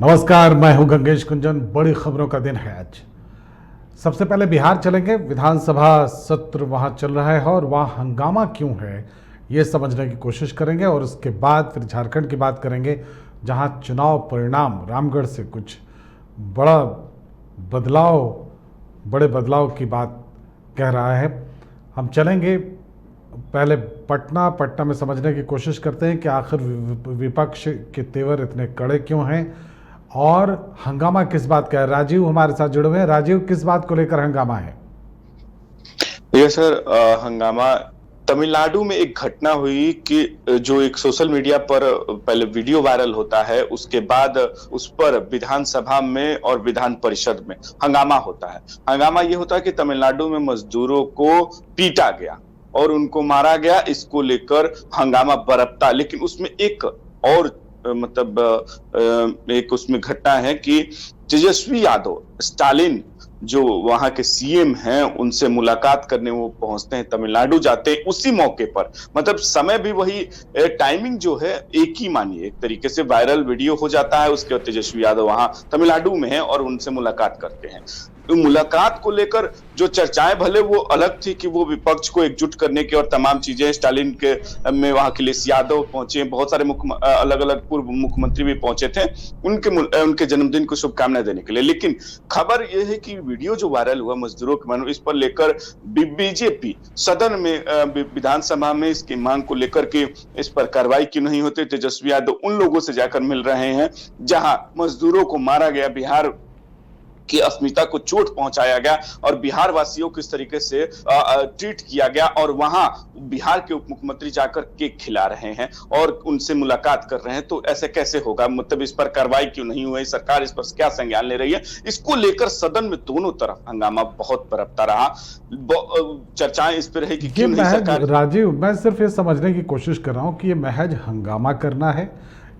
नमस्कार, मैं हूं गंगेश कुंजन। बड़ी खबरों का दिन है आज। सबसे पहले बिहार चलेंगे। विधानसभा सत्र वहां चल रहा है और वहां हंगामा क्यों है ये समझने की कोशिश करेंगे और उसके बाद फिर झारखंड की बात करेंगे, जहां चुनाव परिणाम रामगढ़ से कुछ बड़ा बदलाव बड़े बदलाव की बात कह रहा है। हम चलेंगे पहले पटना में समझने की कोशिश करते हैं कि आखिर विपक्ष के तेवर इतने कड़े क्यों हैं और हंगामा किस बात का है। राजीव हमारे साथ जुड़े हुए हैं। राजीव, किस बात को लेकर हंगामा है? ये सर हंगामा तमिलनाडु में एक घटना हुई कि जो एक सोशल मीडिया पर पहले वीडियो वायरल होता है, उसके बाद उस पर विधानसभा में और विधान परिषद में हंगामा होता है। हंगामा ये होता है कि तमिलनाडु में मजदूरों को पीटा गया और उनको मारा गया। इसको लेकर हंगामा बरपता, लेकिन उसमें एक और एक उसमें घटना है कि तेजस्वी यादव स्टालिन जो वहां के सीएम हैं उनसे मुलाकात करने वो पहुंचते हैं, तमिलनाडु जाते हैं। उसी मौके पर समय भी वही, टाइमिंग जो है एक ही मानिए, एक तरीके से वायरल वीडियो हो जाता है। उसके बाद तेजस्वी यादव वहां तमिलनाडु में है और उनसे मुलाकात करते हैं। तो मुलाकात को लेकर जो चर्चाएं भले वो अलग थी कि वो विपक्ष को एकजुट करने की और तमाम चीजें, स्टालिन के में वहां अखिलेश यादव पहुंचे, बहुत सारे अलग अलग पूर्व मुख्यमंत्री भी पहुंचे थे उनके जन्मदिन को शुभकामनाएं देने के लिए। लेकिन खबर यह है कि वीडियो जो वायरल हुआ मजदूरों के मन, इस पर लेकर बीजेपी सदन में विधानसभा में इसकी मांग को लेकर के इस पर कार्रवाई क्यों नहीं होती। तेजस्वी यादव उन लोगों से जाकर मिल रहे हैं जहां मजदूरों को मारा गया, बिहार की अस्मिता को चोट पहुंचाया गया और बिहार वासियों को इस तरीके से ट्रीट किया गया, और वहां बिहार के उप मुख्यमंत्री जाकर केक खिला रहे हैं और उनसे मुलाकात कर रहे हैं। तो ऐसे कैसे होगा? इस पर कार्रवाई क्यों नहीं हुई? सरकार इस पर क्या संज्ञान ले रही है? इसको लेकर सदन में दोनों तरफ हंगामा बहुत बरपता रहा। चर्चाएं इस पर रही कि क्यों नहीं सरकार। राजीव, मैं सिर्फ ये समझने की कोशिश कर रहा हूं कि ये महज हंगामा करना है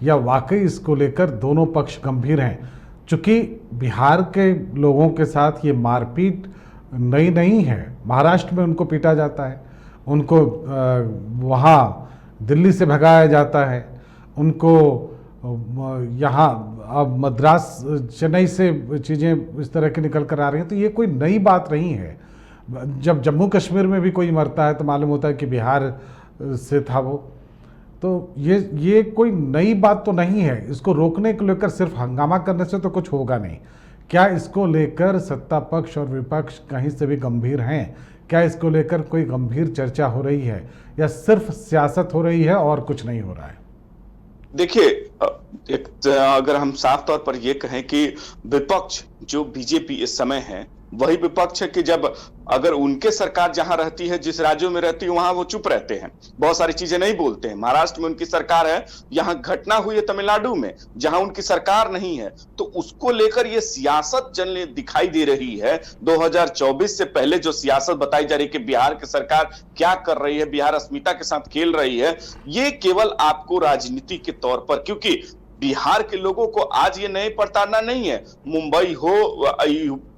या वाकई इसको लेकर दोनों पक्ष गंभीर हैं। चूंकि बिहार के लोगों के साथ ये मारपीट नई नहीं है। महाराष्ट्र में उनको पीटा जाता है, उनको वहाँ दिल्ली से भगाया जाता है, उनको यहाँ अब मद्रास चेन्नई से चीज़ें इस तरह की निकल कर आ रही हैं। तो ये कोई नई बात नहीं है। जब जम्मू कश्मीर में भी कोई मरता है तो मालूम होता है कि बिहार से था वो। तो ये कोई नई बात तो नहीं है। इसको रोकने को लेकर सिर्फ हंगामा करने से तो कुछ होगा नहीं। क्या इसको लेकर सत्ता पक्ष और विपक्ष कहीं से भी गंभीर हैं? क्या इसको लेकर कोई गंभीर चर्चा हो रही है या सिर्फ सियासत हो रही है और कुछ नहीं हो रहा है? देखिए, अगर हम साफ तौर पर यह कहें कि विपक्ष जो बीजेपी इस समय है वही विपक्ष है कि जब अगर उनके सरकार जहां रहती है, जिस राज्यों में रहती है, वहां वो चुप रहते हैं, बहुत सारी चीजें नहीं बोलते हैं। महाराष्ट्र में उनकी सरकार है, यहां घटना हुई है तमिलनाडु में जहां उनकी सरकार नहीं है, तो उसको लेकर ये सियासत चलने दिखाई दे रही है। 2024 से पहले जो सियासत बताई जा रही है कि बिहार की सरकार क्या कर रही है, बिहार अस्मिता के साथ खेल रही है, ये केवल आपको राजनीति के तौर पर, क्योंकि बिहार के लोगों को आज ये नहीं पड़ताना नहीं है। मुंबई हो,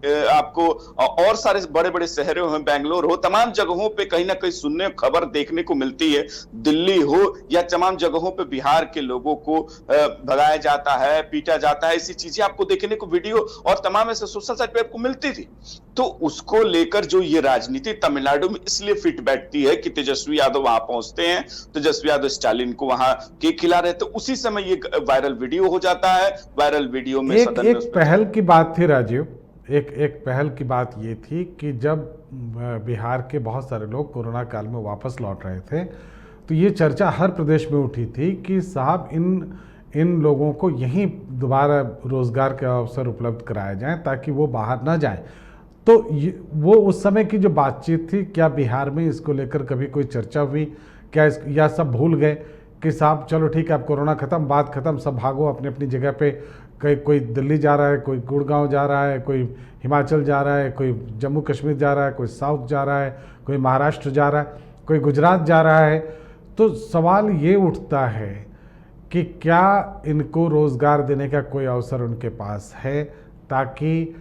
आपको और सारे बड़े बड़े शहरों में, बेंगलोर हो, तमाम जगहों पे कहीं ना कहीं सुनने खबर देखने को मिलती है। दिल्ली हो या तमाम जगहों पे बिहार के लोगों को भगाया जाता है, पीटा जाता है। ऐसी चीजें आपको देखने को वीडियो और तमाम ऐसे सोशल साइट पे आपको मिलती थी। तो उसको लेकर जो ये राजनीति तमिलनाडु में इसलिए फिट बैठती है कि तेजस्वी यादव वहां पहुंचते हैं, तेजस्वी यादव स्टालिन को वहां केक खिला रहे थे, उसी समय ये वायरल वीडियो हो जाता है। वायरल वीडियो में एक पहल की बात थी राजीव, एक पहल की बात ये थी कि जब बिहार के बहुत सारे लोग कोरोना काल में वापस लौट रहे थे तो ये चर्चा हर प्रदेश में उठी थी कि साहब इन लोगों को यहीं दोबारा रोजगार के अवसर उपलब्ध कराए जाएं ताकि वो बाहर ना जाएं। तो वो उस समय की जो बातचीत थी, क्या बिहार में इसको लेकर कभी कोई चर्चा हुई? क्या या सब भूल गए कि साहब चलो ठीक है, अब कोरोना खत्म, बात खत्म, सब भागो अपनी अपनी जगह पे। कोई दिल्ली जा रहा है, कोई गुड़गांव जा रहा है, कोई हिमाचल जा रहा है, कोई जम्मू कश्मीर जा रहा है, कोई साउथ जा रहा है, कोई महाराष्ट्र जा रहा है, कोई गुजरात जा रहा है। तो सवाल ये उठता है कि क्या इनको रोज़गार देने का कोई अवसर उनके पास है ताकि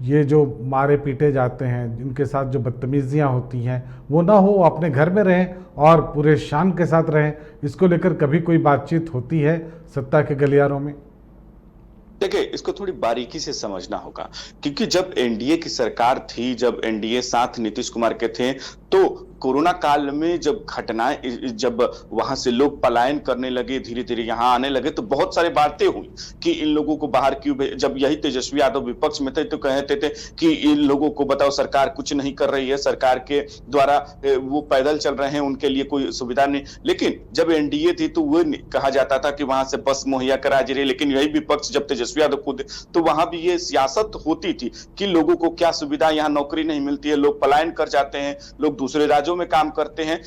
ये जो मारे पीटे जाते हैं, जिनके साथ जो बदतमीजियाँ होती हैं, वो ना हो, अपने घर में रहें और पूरे शान के साथ रहें। इसको लेकर कभी कोई बातचीत होती है सत्ता के गलियारों में? देखिए, इसको थोड़ी बारीकी से समझना होगा, क्योंकि जब एनडीए की सरकार थी, जब एनडीए साथ नीतीश कुमार के थे, तो कोरोना काल में जब घटनाएं, जब वहां से लोग पलायन करने लगे, धीरे धीरे यहाँ आने लगे, तो बहुत सारी बातें हुई कि इन लोगों को बाहर क्यों जब यही तेजस्वी यादव विपक्ष में थे तो कहते थे कि इन लोगों को बताओ, सरकार कुछ नहीं कर रही है, सरकार के द्वारा वो पैदल चल रहे हैं, उनके लिए कोई सुविधा नहीं। लेकिन जब एनडीए थी तो वो कहा जाता था कि वहां से बस मुहैया करा जी रही, लेकिन यही विपक्ष जब तेजस्वी यादव खुद, तो वहां भी ये सियासत होती थी कि लोगों को क्या सुविधा, यहाँ नौकरी नहीं मिलती है, लोग पलायन कर जाते हैं, लोग दूसरे राज्यों में काम करते हैं,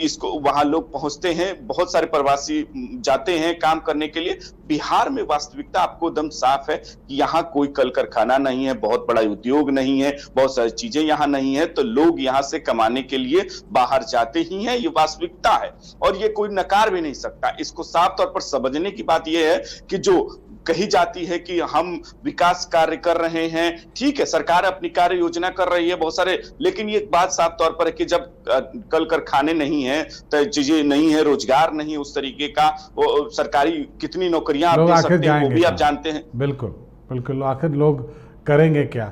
इसको वहां लोग पहुंचते हैं, बहुत सारे प्रवासी जाते हैं काम करने के लिए। बिहार में वास्तविकता आपको एकदम साफ है कि यहाँ कोई कल कारखाना नहीं है, बहुत बड़ा उद्योग नहीं है, बहुत सारी चीजें यहाँ नहीं है, तो लोग यहाँ से कमाने के लिए बाहर जाते ही हैं, ये वास्तविकता है और ये कोई नकार भी नहीं सकता। इसको साफ तौर पर समझने की बात यह है कि जो कही जाती है कि हम विकास कार्य कर रहे हैं, ठीक है, सरकार अपनी कार्य योजना कर रही है बहुत सारे, लेकिन ये बात साफ तौर पर है कि जब कल कारखाने नहीं है, तो चीजें नहीं है, रोजगार नहीं उस तरीके का, वो सरकारी कितनी नौकरियां आप दे सकते हैं वो भी आप जानते हैं। बिल्कुल बिल्कुल, आखिर लोग करेंगे क्या?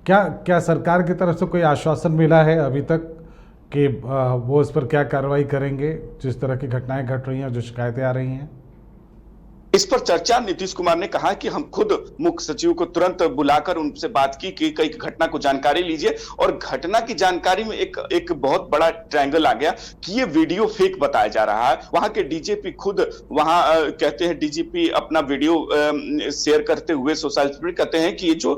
क्या क्या सरकार की तरफ से कोई आश्वासन मिला है अभी तक कि वो इस पर क्या कार्रवाई करेंगे, जिस तरह की घटनाएं घट रही हैं, जो शिकायतें आ रही हैं? इस पर चर्चा नीतीश कुमार ने कहा कि हम खुद मुख्य सचिव को तुरंत बुलाकर उनसे बात की कि कई घटना को जानकारी लीजिए, और घटना की जानकारी में एक बहुत बड़ा ट्रायंगल आ गया कि ये वीडियो फेक बताया जा रहा है। वहां के डीजीपी खुद वहां कहते हैं, डीजीपी अपना वीडियो शेयर करते हुए सोशल मीडिया कहते हैं कि ये जो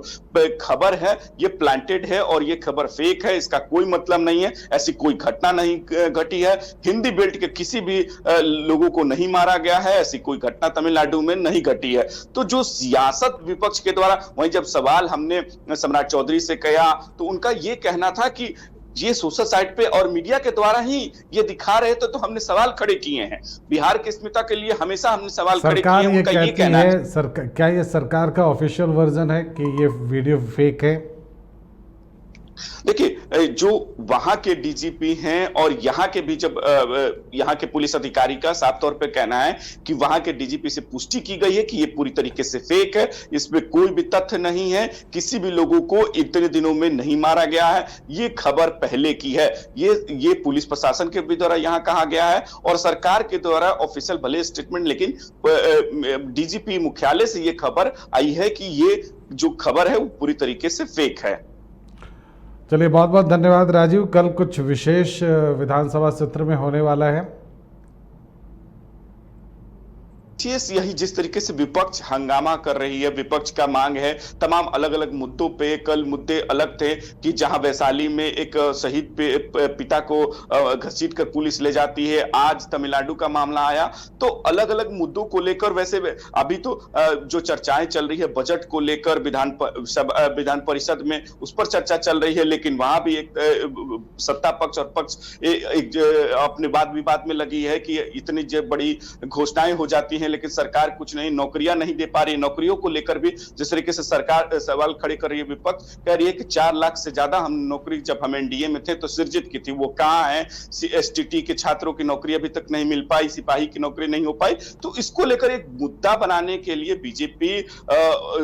खबर है ये प्लांटेड है और ये खबर फेक है, इसका कोई मतलब नहीं है, ऐसी कोई घटना नहीं घटी है, हिंदी बेल्ट के किसी भी लोगों को नहीं मारा गया है, ऐसी कोई घटना तमिलनाडु में नहीं घटी है। तो जो सियासत विपक्ष के द्वारा, वहीं जब सवाल हमने सम्राट चौधरी से किया तो उनका यह कहना था कि ये सोशल साइट पे और मीडिया के द्वारा ही ये दिखा रहे थे, तो हमने सवाल खड़े किए हैं। बिहार की अस्मिता के लिए हमेशा हमने सवाल खड़े किए हैं। उनका ये कहना है, क्या ये सरकार का ऑफिशियल वर्जन है कि ये वीडियो फेक है? देखिए, जो वहां के डीजीपी हैं और यहाँ के भी, जब यहाँ के पुलिस अधिकारी का साफ तौर पे कहना है कि वहां के डीजीपी से पुष्टि की गई है कि ये पूरी तरीके से फेक है, इसमें कोई भी तथ्य नहीं है, किसी भी लोगों को इतने दिनों में नहीं मारा गया है, ये खबर पहले की है। ये पुलिस प्रशासन के भी द्वारा यहाँ कहा गया है और सरकार के द्वारा ऑफिशियल भले स्टेटमेंट, लेकिन डीजीपी मुख्यालय से ये खबर आई है कि ये जो खबर है वो पूरी तरीके से फेक है। चलिए, बहुत बहुत धन्यवाद राजीव। कल कुछ विशेष विधानसभा सत्र में होने वाला है। यही जिस तरीके से विपक्ष हंगामा कर रही है, विपक्ष का मांग है तमाम अलग अलग मुद्दों पे। कल मुद्दे अलग थे कि जहां वैशाली में एक शहीद पिता को घसीट कर पुलिस ले जाती है, आज तमिलनाडु का मामला आया, तो अलग अलग मुद्दों को लेकर, वैसे अभी तो जो चर्चाएं चल रही है बजट को लेकर विधान परिषद में, उस पर चर्चा चल रही है, लेकिन वहां भी एक सत्ता पक्ष और पक्ष अपने वाद विवाद में लगी है कि इतनी बड़ी घोषणाएं हो जाती हैं लेकिन सरकार कुछ नहीं, नौकरियां नहीं दे पा रही। नौकरियों को लेकर भी जिस तरीके से सरकार सवाल खड़े कर रही है, विपक्ष कह रही है कि 4 लाख से ज्यादा हम नौकरी जब हम एनडीए में थे तो सृजित की थी, वो कहां है? एसटीटी के छात्रों की नौकरी अभी तक नहीं मिल पाई, सिपाही की नौकरी नहीं हो पाई। तो इसको लेकर एक मुद्दा बनाने के लिए बीजेपी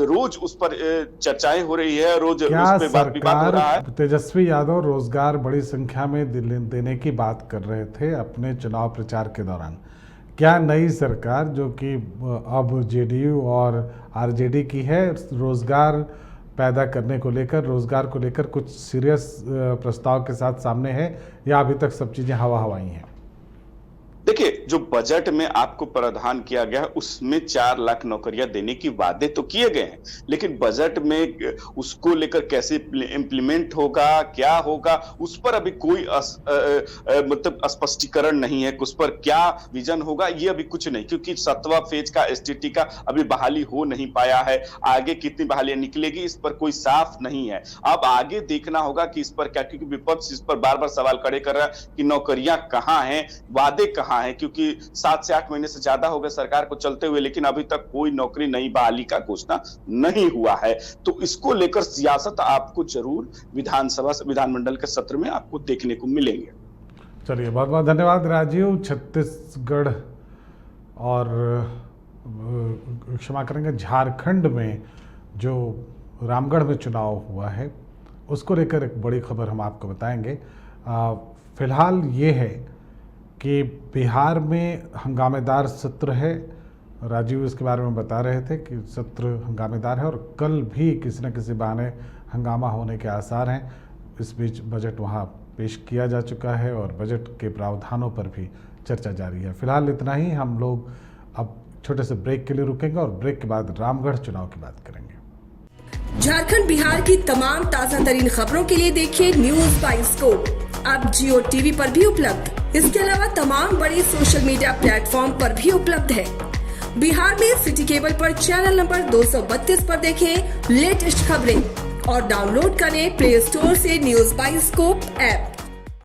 रोज उस पर चर्चाएं हो रही है, रोज उस पर बात विवाद हो रहा है। तेजस्वी यादव रोजगार बड़ी संख्या में देने की बात कर रहे थे अपने चुनाव प्रचार के दौरान। क्या नई सरकार, जो कि अब जेडीयू और आरजेडी की है, रोजगार पैदा करने को लेकर, रोजगार को लेकर कुछ सीरियस प्रस्ताव के साथ सामने है, या अभी तक सब चीजें हवा हवाई हैं? देखिए, जो बजट में आपको प्रावधान किया गया है उसमें 4 लाख नौकरियां देने की वादे तो किए गए हैं, लेकिन बजट में उसको लेकर कैसे इंप्लीमेंट होगा, क्या होगा, उस पर अभी कोई मतलब स्पष्टीकरण नहीं है। उस पर क्या विजन होगा ये अभी कुछ नहीं, क्योंकि 7वां फेज का एसटीटी का अभी बहाली हो नहीं पाया है। आगे कितनी बहालियां निकलेगी इस पर कोई साफ नहीं है। अब आगे देखना होगा कि इस पर क्या, क्योंकि विपक्ष इस पर बार बार सवाल खड़े कर रहा है कि नौकरियां कहां हैं, वादे कहां है, क्योंकि 7 से 8 महीने से ज्यादा हो गए सरकार को चलते हुए, लेकिन अभी तक कोई नौकरी नई बहाली का घोषणा नहीं हुआ है। तो इसको लेकर सियासत आपको जरूर विधानमंडल के सत्र में आपको देखने को मिलेंगे। चलिए, बहुत बहुत धन्यवाद राजीव। छत्तीसगढ़ और क्षमा करेंगे, झारखंड में जो रामगढ़ में चुनाव हुआ है उसको लेकर एक बड़ी खबर हम आपको बताएंगे। फिलहाल ये है कि बिहार में हंगामेदार सत्र है। राजीव इसके बारे में बता रहे थे कि सत्र हंगामेदार है और कल भी किसी न किसी बहाने हंगामा होने के आसार हैं। इस बीच बजट वहाँ पेश किया जा चुका है और बजट के प्रावधानों पर भी चर्चा जारी है। फिलहाल इतना ही। हम लोग अब छोटे से ब्रेक के लिए रुकेंगे और ब्रेक के बाद रामगढ़ चुनाव की बात करेंगे। झारखंड बिहार की तमाम ताजा तरीन खबरों के लिए देखिए न्यूज बाइस्कोप अब जियो टीवी पर भी उपलब्ध। इसके अलावा तमाम बड़े सोशल मीडिया प्लेटफॉर्म पर भी उपलब्ध है। बिहार में सिटी केबल पर चैनल नंबर 232 पर देखें लेटेस्ट खबरें और डाउनलोड करें प्ले स्टोर से न्यूज बाइस्कोप ऐप।